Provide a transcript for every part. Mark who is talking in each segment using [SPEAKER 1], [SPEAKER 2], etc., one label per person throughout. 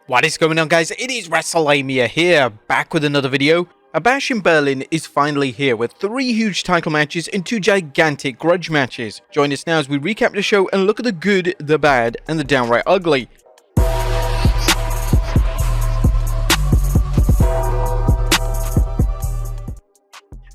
[SPEAKER 1] What is going on, guys? It is Wrestlelamia here, back with another video. A Bash in Berlin is finally here with 3 huge title matches and 2 gigantic grudge matches. Join us now as we recap the show and look at the good, the bad, and the downright ugly.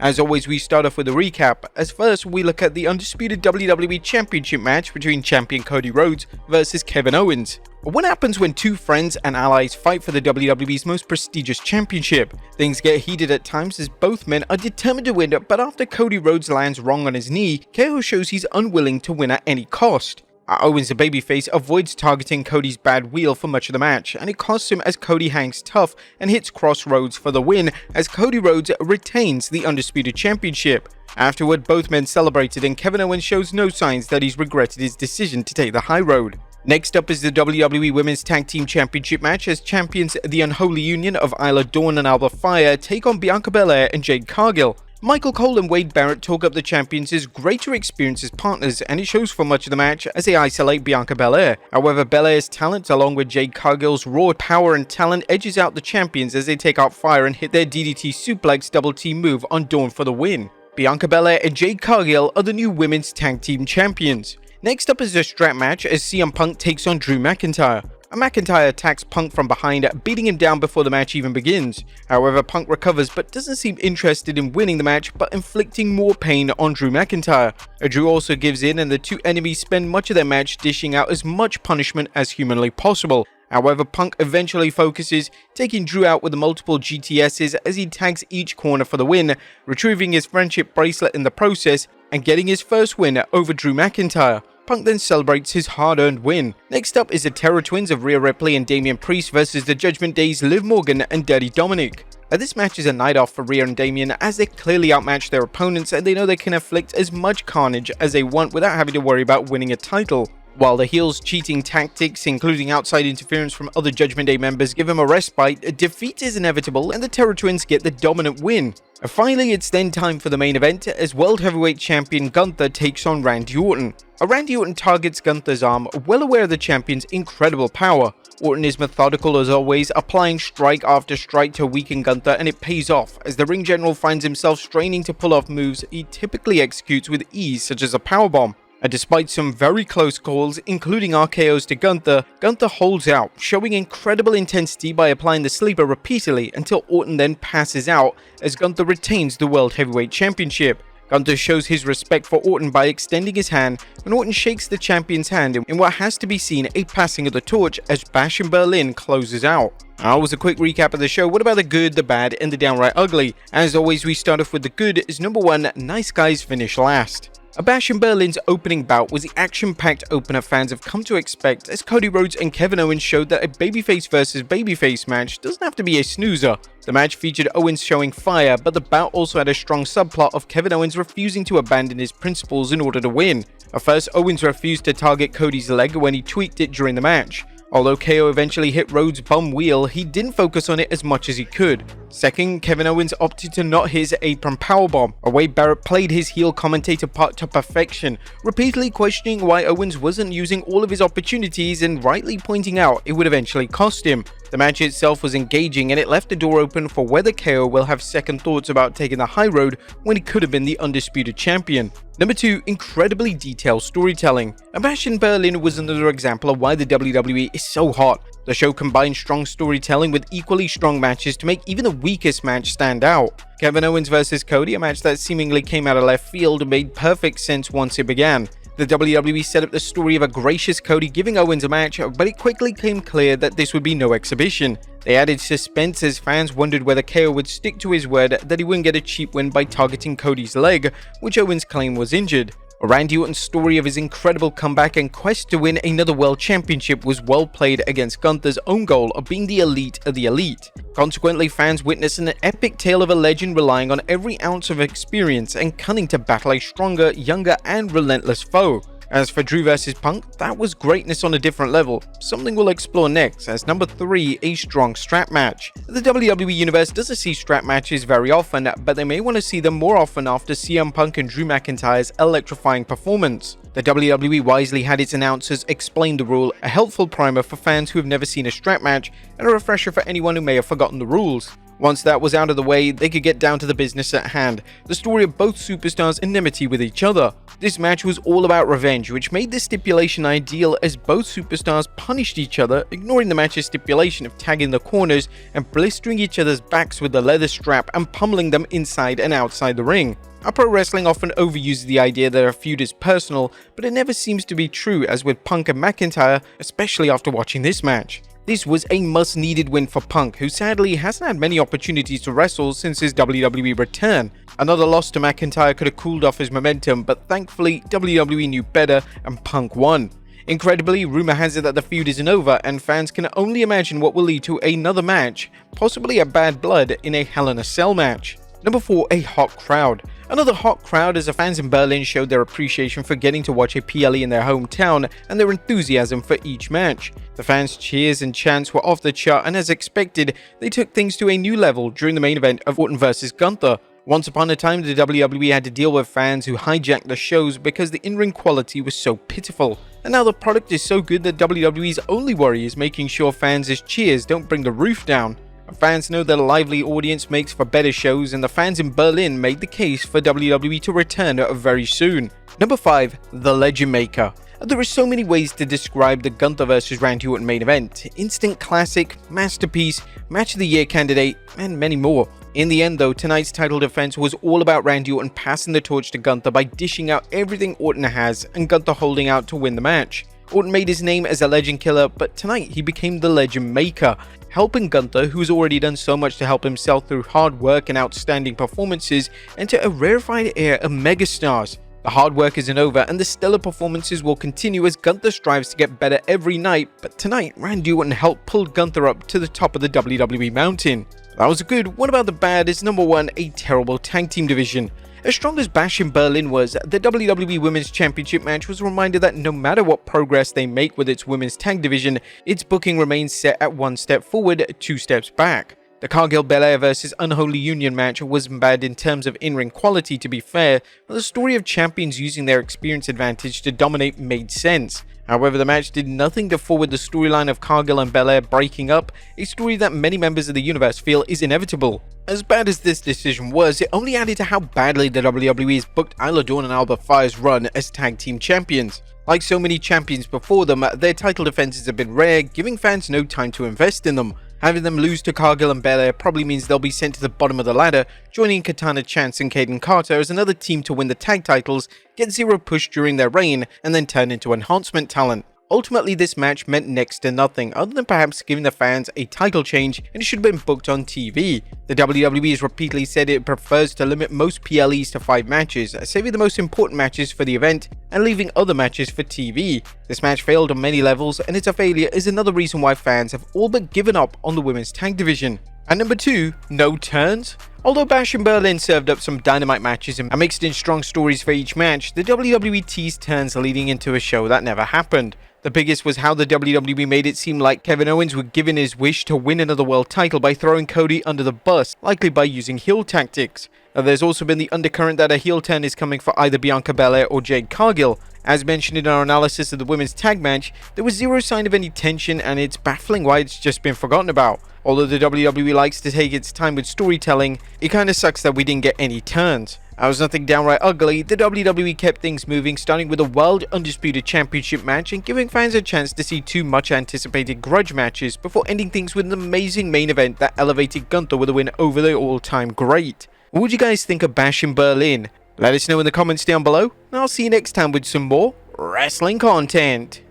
[SPEAKER 1] As always, we start off with a recap, as first we look at the undisputed WWE Championship match between champion Cody Rhodes versus Kevin Owens. What happens when 2 friends and allies fight for the WWE's most prestigious championship? Things get heated at times as both men are determined to win, but after Cody Rhodes lands wrong on his knee, KO shows he's unwilling to win at any cost. Owens, the babyface, avoids targeting Cody's bad wheel for much of the match, and it costs him as Cody hangs tough and hits Crossroads for the win, as Cody Rhodes retains the Undisputed Championship. Afterward, both men celebrated, and Kevin Owens shows no signs that he's regretted his decision to take the high road. Next up is the WWE Women's Tag Team Championship match, as champions the Unholy Union of Isla Dawn and Alba Fire take on Bianca Belair and Jade Cargill. Michael Cole and Wade Barrett talk up the champions as greater experience as partners, and it shows for much of the match as they isolate Bianca Belair. However, Belair's talent, along with Jade Cargill's raw power and talent, edges out the champions as they take out fire and hit their DDT suplex double team move on Dawn for the win. Bianca Belair and Jade Cargill are the new Women's Tag Team Champions. Next up is the strap match as CM Punk takes on Drew McIntyre. McIntyre attacks Punk from behind, beating him down before the match even begins. However, Punk recovers but doesn't seem interested in winning the match, but inflicting more pain on Drew McIntyre. Drew also gives in, and the 2 enemies spend much of their match dishing out as much punishment as humanly possible. However, Punk eventually focuses, taking Drew out with the multiple GTSs as he tags each corner for the win, retrieving his friendship bracelet in the process, and getting his first win over Drew McIntyre. Punk then celebrates his hard-earned win. Next up is the Terror Twins of Rhea Ripley and Damian Priest versus the Judgment Day's Liv Morgan and Daddy Dominic. This match is a night off for Rhea and Damian, as they clearly outmatch their opponents and they know they can inflict as much carnage as they want without having to worry about winning a title. While the heels' cheating tactics, including outside interference from other Judgment Day members, give them a respite, defeat is inevitable and the Terror Twins get the dominant win. Finally, it's then time for the main event as World Heavyweight Champion Gunther takes on Randy Orton. Randy Orton targets Gunther's arm, well aware of the champion's incredible power. Orton is methodical as always, applying strike after strike to weaken Gunther, and it pays off as the ring general finds himself straining to pull off moves he typically executes with ease, such as a powerbomb. Despite some very close calls, including RKOs to Gunther, Gunther holds out, showing incredible intensity by applying the sleeper repeatedly until Orton then passes out as Gunther retains the World Heavyweight Championship. Gunther shows his respect for Orton by extending his hand, and Orton shakes the champion's hand in what has to be seen a passing of the torch as Bash in Berlin closes out. That was a quick recap of the show. What about the good, the bad, and the downright ugly? As always, we start off with the good as number 1, nice guys finish last. A Bash in Berlin's opening bout was the action-packed opener fans have come to expect, as Cody Rhodes and Kevin Owens showed that a babyface versus babyface match doesn't have to be a snoozer. The match featured Owens showing fire, but the bout also had a strong subplot of Kevin Owens refusing to abandon his principles in order to win. At first, Owens refused to target Cody's leg when he tweaked it during the match. Although KO eventually hit Rhodes' bum wheel, he didn't focus on it as much as he could. Second, Kevin Owens opted to not hit his apron powerbomb. Wade Barrett played his heel commentator part to perfection, repeatedly questioning why Owens wasn't using all of his opportunities and rightly pointing out it would eventually cost him. The match itself was engaging, and it left the door open for whether KO will have second thoughts about taking the high road when he could have been the undisputed champion. Number 2, incredibly detailed storytelling. A Bash in Berlin was another example of why the WWE is so hot. The show combined strong storytelling with equally strong matches to make even the weakest match stand out. Kevin Owens vs Cody, a match that seemingly came out of left field, made perfect sense once it began. The WWE set up the story of a gracious Cody giving Owens a match, but it quickly became clear that this would be no exhibition. They added suspense as fans wondered whether KO would stick to his word that he wouldn't get a cheap win by targeting Cody's leg, which Owens claimed was injured. Randy Orton's story of his incredible comeback and quest to win another world championship was well played against Gunther's own goal of being the elite of the elite. Consequently, fans witnessed an epic tale of a legend relying on every ounce of experience and cunning to battle a stronger, younger, and relentless foe. As for Drew vs Punk, that was greatness on a different level, something we'll explore next as number 3, a strong strap match. The WWE Universe doesn't see strap matches very often, but they may want to see them more often after CM Punk and Drew McIntyre's electrifying performance. The WWE wisely had its announcers explain the rule, a helpful primer for fans who have never seen a strap match, and a refresher for anyone who may have forgotten the rules. Once that was out of the way, they could get down to the business at hand, the story of both superstars' enmity with each other. This match was all about revenge, which made this stipulation ideal as both superstars punished each other, ignoring the match's stipulation of tagging the corners and blistering each other's backs with the leather strap and pummeling them inside and outside the ring. Pro wrestling often overuses the idea that a feud is personal, but it never seems to be true, as with Punk and McIntyre, especially after watching this match. This was a much-needed win for Punk, who sadly hasn't had many opportunities to wrestle since his WWE return. Another loss to McIntyre could have cooled off his momentum, but thankfully WWE knew better and Punk won. Incredibly, rumor has it that the feud isn't over, and fans can only imagine what will lead to another match, possibly a Bad Blood in a Hell in a Cell match. Number 4, a hot crowd. Another hot crowd as the fans in Berlin showed their appreciation for getting to watch a PLE in their hometown and their enthusiasm for each match. The fans' cheers and chants were off the chart, and as expected, they took things to a new level during the main event of Orton vs Gunther. Once upon a time, the WWE had to deal with fans who hijacked the shows because the in-ring quality was so pitiful. And now the product is so good that WWE's only worry is making sure fans' cheers don't bring the roof down. Fans know that a lively audience makes for better shows, and the fans in Berlin made the case for WWE to return very soon. Number 5, the Legend Maker. There are so many ways to describe the Gunther vs Randy Orton main event: instant classic, masterpiece, match of the year candidate, and many more. In the end though, tonight's title defense was all about Randy Orton passing the torch to Gunther by dishing out everything Orton has, and Gunther holding out to win the match. Orton made his name as a legend killer, but tonight he became the Legend Maker, helping Gunther, who's already done so much to help himself through hard work and outstanding performances, enter a rarefied era of megastars. The hard work isn't over, and the stellar performances will continue as Gunther strives to get better every night, but tonight Randy Orton helped pull Gunther up to the top of the WWE mountain. That was good. What about the bad? Is number 1, a terrible tag team division. As strong as Bash in Berlin was, the WWE Women's Championship match was a reminder that no matter what progress they make with its women's tag division, its booking remains set at 1 step forward, 2 steps back. The Cargill Belair vs Unholy Union match wasn't bad in terms of in-ring quality, to be fair, but the story of champions using their experience advantage to dominate made sense. However, the match did nothing to forward the storyline of Cargill and Belair breaking up, a story that many members of the universe feel is inevitable. As bad as this decision was, it only added to how badly the WWE has booked Isla Dawn and Alba Fire's run as tag team champions. Like so many champions before them, their title defenses have been rare, giving fans no time to invest in them. Having them lose to Cargill and Belair probably means they'll be sent to the bottom of the ladder, joining Katana Chance and Kaden Carter as another team to win the tag titles, get zero push during their reign, and then turn into enhancement talent. Ultimately, this match meant next to nothing, other than perhaps giving the fans a title change, and it should have been booked on TV. The WWE has repeatedly said it prefers to limit most PLEs to 5 matches, saving the most important matches for the event, and leaving other matches for TV. This match failed on many levels, and its failure is another reason why fans have all but given up on the women's tag division. And number 2, no turns. Although Bash in Berlin served up some dynamite matches and mixed in strong stories for each match, the WWE teased turns leading into a show that never happened. The biggest was how the WWE made it seem like Kevin Owens would give in his wish to win another world title by throwing Cody under the bus, likely by using heel tactics. Now, there's also been the undercurrent that a heel turn is coming for either Bianca Belair or Jade Cargill. As mentioned in our analysis of the women's tag match, there was zero sign of any tension, and it's baffling why it's just been forgotten about. Although the WWE likes to take its time with storytelling, it kinda sucks that we didn't get any turns. As nothing downright ugly, the WWE kept things moving, starting with a World Undisputed Championship match and giving fans a chance to see 2 much anticipated grudge matches before ending things with an amazing main event that elevated Gunther with a win over the all-time great. What would you guys think of Bash in Berlin? Let us know in the comments down below, and I'll see you next time with some more wrestling content.